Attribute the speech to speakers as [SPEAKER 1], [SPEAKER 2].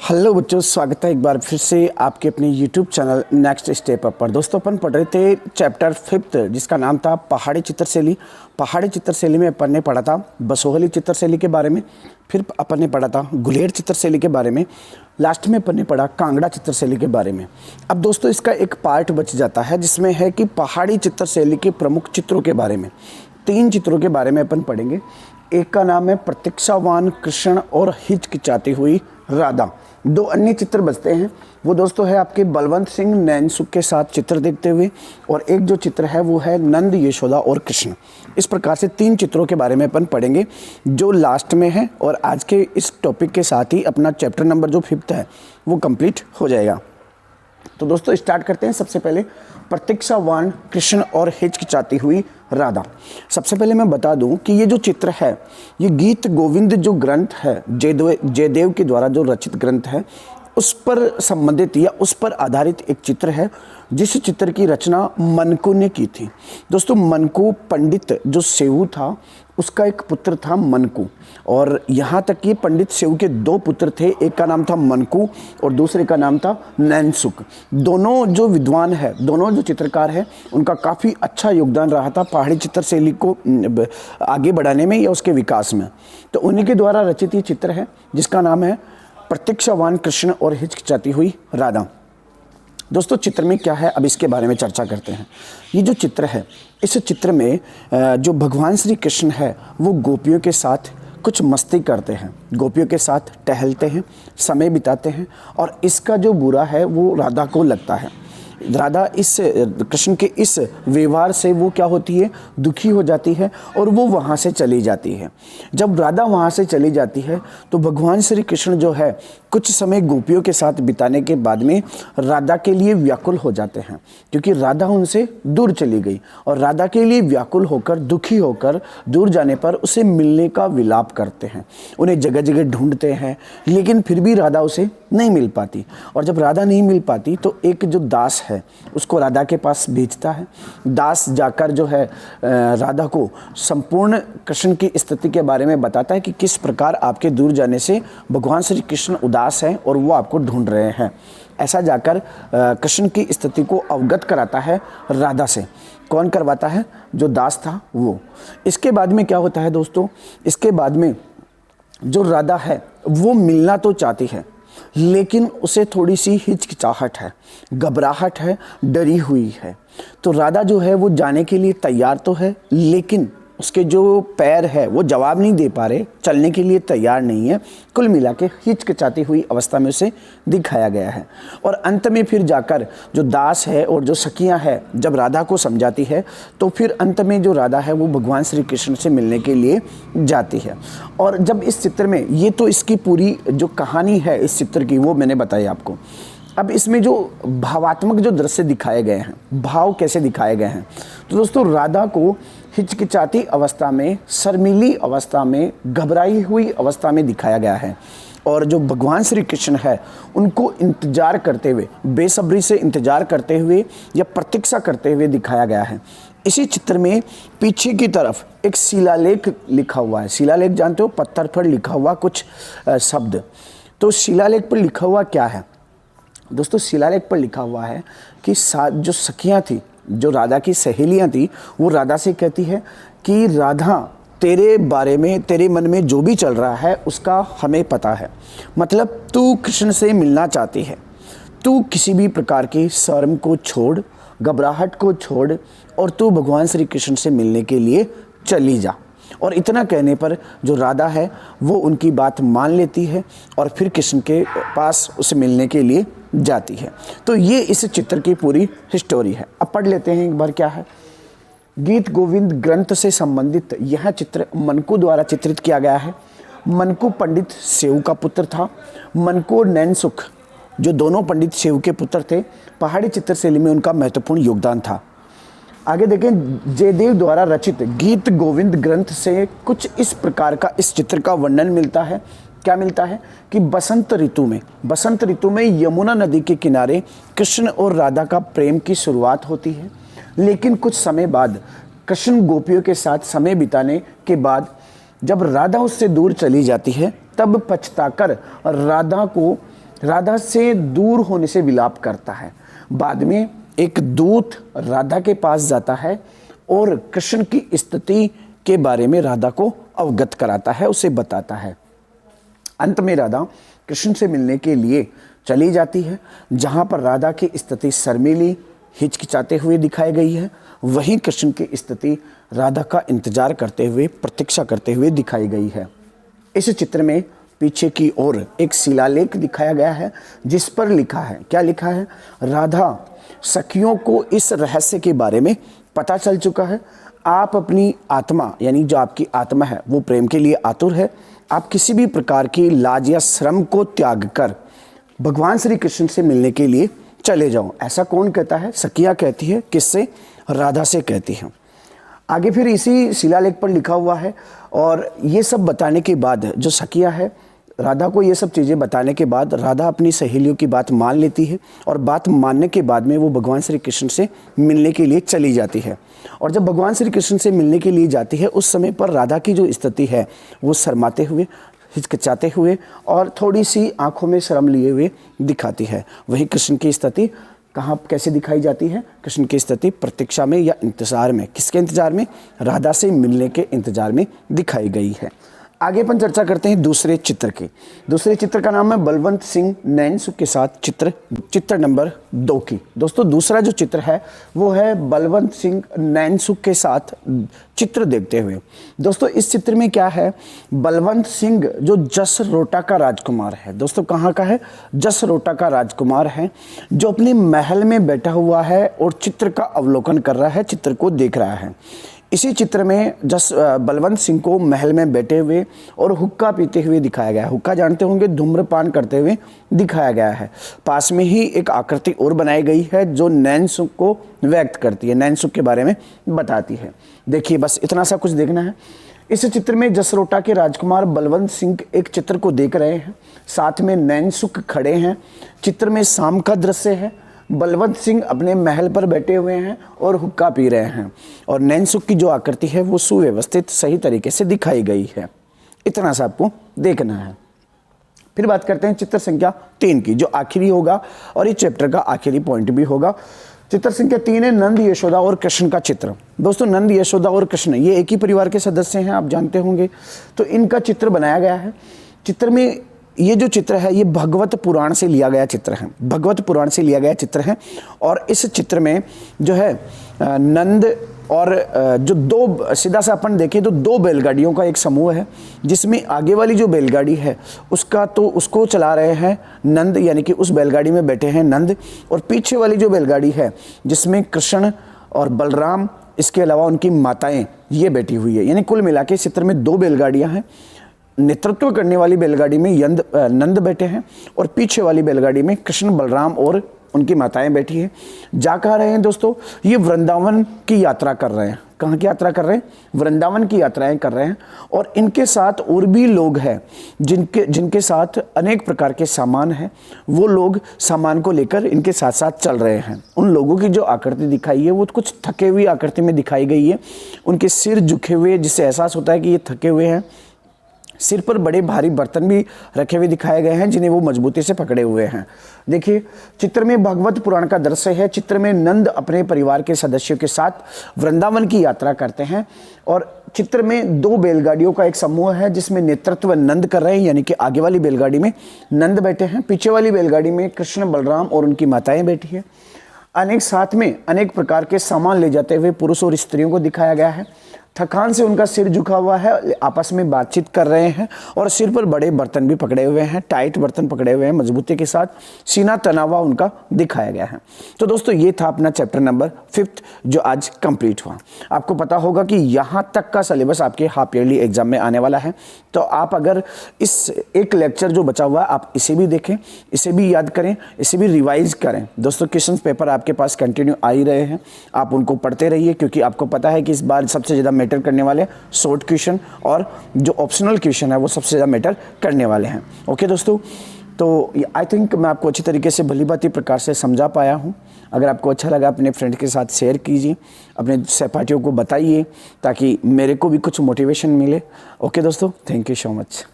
[SPEAKER 1] Hello बच्चों, स्वागत है एक बार फिर से आपके अपने YouTube channel next step up पर। दोस्तों, अपन पढ़ रहे थे चैप्टर 5 जिसका नाम था पहाड़ी चित्रशैली। पहाड़ी चित्रशैली में अपन ने पढ़ा था बसोहली चित्रशैली के बारे में, फिर अपन ने पढ़ा था गुलेर चित्रशैली के बारे में, लास्ट में अपन ने पढ़ा कांगड़ा चित्रशैली के बारे में। अब दोस्तों, इसका एक पार्ट बच जाता है जिसमें है कि पहाड़ी चित्रशैली के प्रमुख चित्रों के बारे में। 3 चित्रों के बारे में अपन पढ़ेंगे। एक का नाम है प्रतीक्षावान कृष्ण और हिचकिचाती हुई राधा। 2 अन्य चित्र बचते हैं, वो दोस्तों है आपके बलवंत सिंह नैनसुख के साथ चित्र देखते हुए, और एक जो चित्र है वो है नंद यशोदा और कृष्ण। इस प्रकार से 3 चित्रों के बारे में अपन पढ़ेंगे जो लास्ट में है, और आज के इस टॉपिक के साथ ही अपना चैप्टर नंबर जो 5 है वो कंप्लीट हो जाएगा। तो दोस्तों स्टार्ट करते हैं। सबसे पहले प्रतीक्षावान कृष्ण और हिचकिचाती हुई राधा। सबसे पहले मैं बता दूं कि ये जो चित्र है ये गीत गोविंद जो ग्रंथ है, जयदेव के द्वारा जो रचित ग्रंथ है उस पर संबंधित या उस पर आधारित एक चित्र है, जिस चित्र की रचना मनकू ने की थी। दोस्तों, मनकू पंडित जो सेऊ था उसका एक पुत्र था मनकू, और यहाँ तक कि पंडित सेऊ के 2 पुत्र थे, एक का नाम था मनकू और दूसरे का नाम था नैनसुख। दोनों जो विद्वान है, दोनों जो चित्रकार है, उनका काफ़ी अच्छा योगदान रहा था पहाड़ी चित्रशैली को आगे बढ़ाने में या उसके विकास में। तो उन्हीं के द्वारा रचित ये चित्र है जिसका नाम है प्रतीक्षावान कृष्ण और हिचकिचाती हुई राधा। दोस्तों, चित्र में क्या है अब इसके बारे में चर्चा करते हैं। ये जो चित्र है, इस चित्र में जो भगवान श्री कृष्ण है वो गोपियों के साथ कुछ मस्ती करते हैं, गोपियों के साथ टहलते हैं, समय बिताते हैं, और इसका जो बुरा है वो राधा को लगता है। राधा इस कृष्ण के इस व्यवहार से वो क्या होती है, दुखी हो जाती है और वो वहाँ से चली जाती है। जब राधा वहाँ से चली जाती है तो भगवान श्री कृष्ण जो है कुछ समय गोपियों के साथ बिताने के बाद में राधा के लिए व्याकुल हो जाते हैं, क्योंकि राधा उनसे दूर चली गई, और राधा के लिए व्याकुल होकर, दुखी होकर दूर जाने पर उसे मिलने का विलाप करते हैं, उन्हें जगह जगह ढूंढते हैं, लेकिन फिर भी राधा उसे नहीं मिल पाती। और जब राधा नहीं मिल पाती तो एक जो दास है उसको राधा के पास भेजता है। दास जाकर जो है राधा को संपूर्ण कृष्ण की स्थिति के बारे में बताता है कि किस प्रकार आपके दूर जाने से भगवान श्री कृष्ण उदास हैं और वो आपको ढूंढ रहे हैं। ऐसा जाकर कृष्ण की स्थिति को अवगत कराता है राधा से। कौन करवाता है? जो दास था वो। इसके बाद में क्या होता है दोस्तों, इसके बाद में जो राधा है वो मिलना तो चाहती है, लेकिन उसे थोड़ी सी हिचकिचाहट है, घबराहट है, डरी हुई है। तो राधा जो है वो जाने के लिए तैयार तो है, लेकिन उसके जो पैर है वो जवाब नहीं दे पा रहे, चलने के लिए तैयार नहीं है। कुल मिला के हिचकिचाती हुई अवस्था में उसे दिखाया गया है। और अंत में फिर जाकर जो दास है और जो सखियां है जब राधा को समझाती है तो फिर अंत में जो राधा है वो भगवान श्री कृष्ण से मिलने के लिए जाती है। और जब इस चित्र में, ये तो इसकी पूरी जो कहानी है इस चित्र की वो मैंने बताई आपको। अब इसमें जो भावात्मक जो दृश्य दिखाए गए हैं, भाव कैसे दिखाए गए हैं, तो दोस्तों राधा को हिचकिचाती अवस्था में, शर्मीली अवस्था में, घबराई हुई अवस्था में दिखाया गया है, और जो भगवान श्री कृष्ण है उनको इंतजार करते हुए, बेसब्री से इंतजार करते हुए या प्रतीक्षा करते हुए दिखाया गया है। इसी चित्र में पीछे की तरफ एक शिलालेख लिखा हुआ है। शिलालेख जानते हो, पत्थर पर लिखा हुआ कुछ शब्द। तो शिलालेख पर लिखा हुआ क्या है दोस्तों? शिलालेख पर लिखा हुआ है कि जो सखियां थी, जो राधा की सहेलियां थी, वो राधा से कहती है कि राधा, तेरे बारे में, तेरे मन में जो भी चल रहा है उसका हमें पता है। मतलब तू कृष्ण से मिलना चाहती है, तू किसी भी प्रकार की शर्म को छोड़, घबराहट को छोड़, और तू भगवान श्री कृष्ण से मिलने के लिए चली जा। और इतना कहने पर जो राधा है वो उनकी बात मान लेती है और फिर कृष्ण के पास उसे मिलने के लिए जाती है। तो ये इस चित्र की पूरी हिस्टोरी है। अब पढ़ लेते हैं एक बार क्या है। गीत गोविंद ग्रंथ से संबंधित यह चित्र मनकू द्वारा चित्रित किया गया है। मनकू पंडित सेऊ का पुत्र था। मनकू और नैनसुख जो दोनों पंडित सेऊ के पुत्र थे, पहाड़ी चित्रशैली में उनका महत्वपूर्ण योगदान था। आगे देखें, जयदेव द्वारा रचित गीत गोविंद ग्रंथ से कुछ इस प्रकार का इस चित्र का वर्णन मिलता है। क्या मिलता है कि बसंत ऋतु में यमुना नदी के किनारे कृष्ण और राधा का प्रेम की शुरुआत होती है, लेकिन कुछ समय बाद कृष्ण गोपियों के साथ समय बिताने के बाद जब राधा उससे दूर चली जाती है तब पछताकर राधा को राधा से दूर होने से विलाप करता है। बाद में एक दूत राधा के पास जाता है और कृष्ण की स्थिति के बारे में राधा को अवगत कराता है, उसे बताता है। अंत में राधा कृष्ण से मिलने के लिए चली जाती है। जहाँ पर राधा की स्थिति शर्मीली, हिचकिचाते हुए दिखाई गई है, वहीं कृष्ण की स्थिति राधा का इंतजार करते हुए, प्रतीक्षा करते हुए दिखाई गई है। इस चित्र में पीछे की ओर एक शिलालेख दिखाया गया है, जिस पर लिखा है, क्या लिखा है? राधा सखियों को इस रहस्य के बारे में पता चल चुका है। आप अपनी आत्मा, यानी जो आपकी आत्मा है वो प्रेम के लिए आतुर है। आप किसी भी प्रकार की लाज या श्रम को त्याग कर भगवान श्री कृष्ण से मिलने के लिए चले जाओ। ऐसा कौन कहता है? सखियाँ कहती है। किससे? राधा से कहती है। आगे फिर इसी शिलालेख पर लिखा हुआ है, और ये सब बताने के बाद जो सखिया है, राधा को ये सब चीज़ें बताने के बाद राधा अपनी सहेलियों की बात मान लेती है, और बात मानने के बाद में वो भगवान श्री कृष्ण से मिलने के लिए चली जाती है। और जब भगवान श्री कृष्ण से मिलने के लिए जाती है, उस समय पर राधा की जो स्थिति है वो शर्माते हुए, हिचकिचाते हुए और थोड़ी सी आंखों में शर्म लिए हुए दिखाती है। वही कृष्ण की स्थिति कहाँ कैसे दिखाई जाती है? कृष्ण की स्थिति प्रतीक्षा में या इंतजार में। किसके इंतजार में? राधा से मिलने के इंतजार में दिखाई गई है। आगे अपन चर्चा करते हैं दूसरे चित्र की। दूसरे चित्र का नाम है बलवंत सिंह नैनसुख के साथ चित्र नंबर 2 की। दोस्तों दूसरा जो चित्र है वो है बलवंत सिंह नैनसुख के साथ चित्र देखते हुए। दोस्तों इस चित्र में क्या है? बलवंत सिंह जो जसरोटा का राजकुमार है। दोस्तों कहाँ का है? जसरोटा का राजकुमार है, जो अपने महल में बैठा हुआ है और चित्र का अवलोकन कर रहा है, चित्र को देख रहा है। इसी चित्र में बलवंत सिंह को महल में बैठे हुए और हुक्का पीते हुए दिखाया गया है। हुक्का जानते होंगे, धूम्रपान करते हुए दिखाया गया है। पास में ही एक आकृति और बनाई गई है जो नैनसुख को व्यक्त करती है, नैनसुख के बारे में बताती है। देखिए बस इतना सा कुछ देखना है। इस चित्र में जसरोटा के राजकुमार बलवंत सिंह एक चित्र को देख रहे हैं, साथ में नैनसुख खड़े हैं। चित्र में शाम का दृश्य है। बलवंत सिंह अपने महल पर बैठे हुए हैं और हुक्का पी रहे हैं, और नैनसुख की जो आकृति है वो सुव्यवस्थित सही तरीके से दिखाई गई है। इतना सा आपको देखना है। फिर बात करते हैं चित्र संख्या 3 की, जो आखिरी होगा और इस चैप्टर का आखिरी पॉइंट भी होगा। चित्र संख्या 3 है नंद, यशोदा और कृष्ण का चित्र। दोस्तों नंद, यशोदा और कृष्ण ये एक ही परिवार के सदस्य हैं, आप जानते होंगे। तो इनका चित्र बनाया गया है। चित्र में ये जो चित्र है ये भगवत पुराण से लिया गया चित्र है, भगवत पुराण से लिया गया चित्र है। और इस चित्र में जो है नंद और जो दो, सीधा सा अपन देखें तो 2 बैलगाड़ियों का एक समूह है, जिसमें आगे वाली जो बैलगाड़ी है उसको चला रहे हैं नंद, यानी कि उस बैलगाड़ी में बैठे हैं नंद। और पीछे वाली जो बैलगाड़ी है जिसमें कृष्ण और बलराम, इसके अलावा उनकी माताएं ये बैठी हुई है। यानी कुल मिला के इस चित्र में 2 बैलगाड़ियाँ हैं। नेतृत्व करने वाली बैलगाड़ी में नंद बैठे हैं और पीछे वाली बैलगाड़ी में कृष्ण, बलराम और उनकी माताएं बैठी हैं। जा कहाँ रहे हैं दोस्तों? ये वृंदावन की यात्रा कर रहे हैं। कहाँ की यात्रा कर रहे हैं? वृंदावन की यात्राएं कर रहे हैं। और इनके साथ और भी लोग हैं जिनके साथ अनेक प्रकार के सामान हैं। वो लोग सामान को लेकर इनके साथ साथ चल रहे हैं। उन लोगों की जो आकृति दिखाई है वो कुछ थके हुई आकृति में दिखाई गई है। उनके सिर झुके हुए, जिससे एहसास होता है कि ये थके हुए हैं। सिर पर बड़े भारी बर्तन भी रखे हुए दिखाए गए हैं, जिन्हें वो मजबूती से पकड़े हुए हैं। देखिए चित्र में भगवत पुराण का दृश्य है। चित्र में नंद अपने परिवार के सदस्यों के साथ वृंदावन की यात्रा करते हैं, और चित्र में 2 बैलगाड़ियों का एक समूह है जिसमें नेतृत्व नंद कर रहे हैं, यानी कि आगे वाली बैलगाड़ी में नंद बैठे हैं, पीछे वाली बैलगाड़ी में कृष्ण, बलराम और उनकी माताएं बैठी हैं। साथ में अनेक प्रकार के सामान ले जाते हुए पुरुष और स्त्रियों को दिखाया गया है। थकान से उनका सिर झुका हुआ है, आपस में बातचीत कर रहे हैं, और सिर पर बड़े बर्तन भी पकड़े हुए हैं, टाइट बर्तन पकड़े हुए हैं, मजबूती के साथ सीना तना हुआ उनका दिखाया गया है। तो दोस्तों ये था अपना चैप्टर नंबर 5 जो आज कंप्लीट हुआ। आपको पता होगा कि यहाँ तक का सिलेबस आपके हाफ ईयरली एग्जाम में आने वाला है। तो आप अगर इस एक लेक्चर जो बचा हुआ है आप इसे भी देखें, इसे भी याद करें, इसे भी रिवाइज करें। दोस्तों क्वेश्चन पेपर आपके पास कंटिन्यू आ ही रहे हैं, आप उनको पढ़ते रहिए, क्योंकि आपको पता है कि इस बार सबसे ज़्यादा मैटर करने वाले शॉर्ट क्वेश्चन और जो ऑप्शनल क्वेश्चन है वो सबसे ज़्यादा मैटर करने वाले हैं। ओके दोस्तों, तो आई थिंक मैं आपको अच्छी तरीके से भलीभांति प्रकार से समझा पाया हूँ। अगर आपको अच्छा लगा अपने फ्रेंड के साथ शेयर कीजिए, अपने सहपाठियों को बताइए, ताकि मेरे को भी कुछ मोटिवेशन मिले। ओके दोस्तों, थैंक यू सो मच।